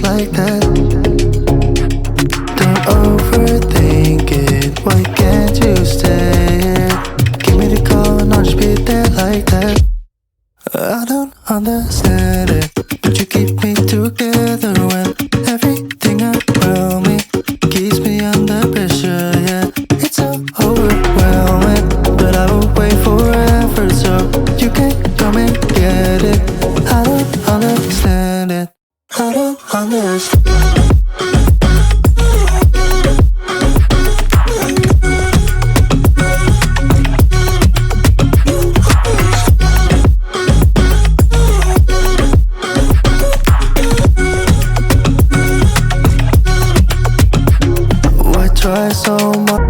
like that. Don't overthink it, why can't you stay? Give me the call and I'll just be there like that. I don't understand it, but you keep me together when everything around me keeps me under pressure, yeah. It's so overwhelming, but I will wait forever so you can come and get it. I don't understand it, I don't understand. Try so much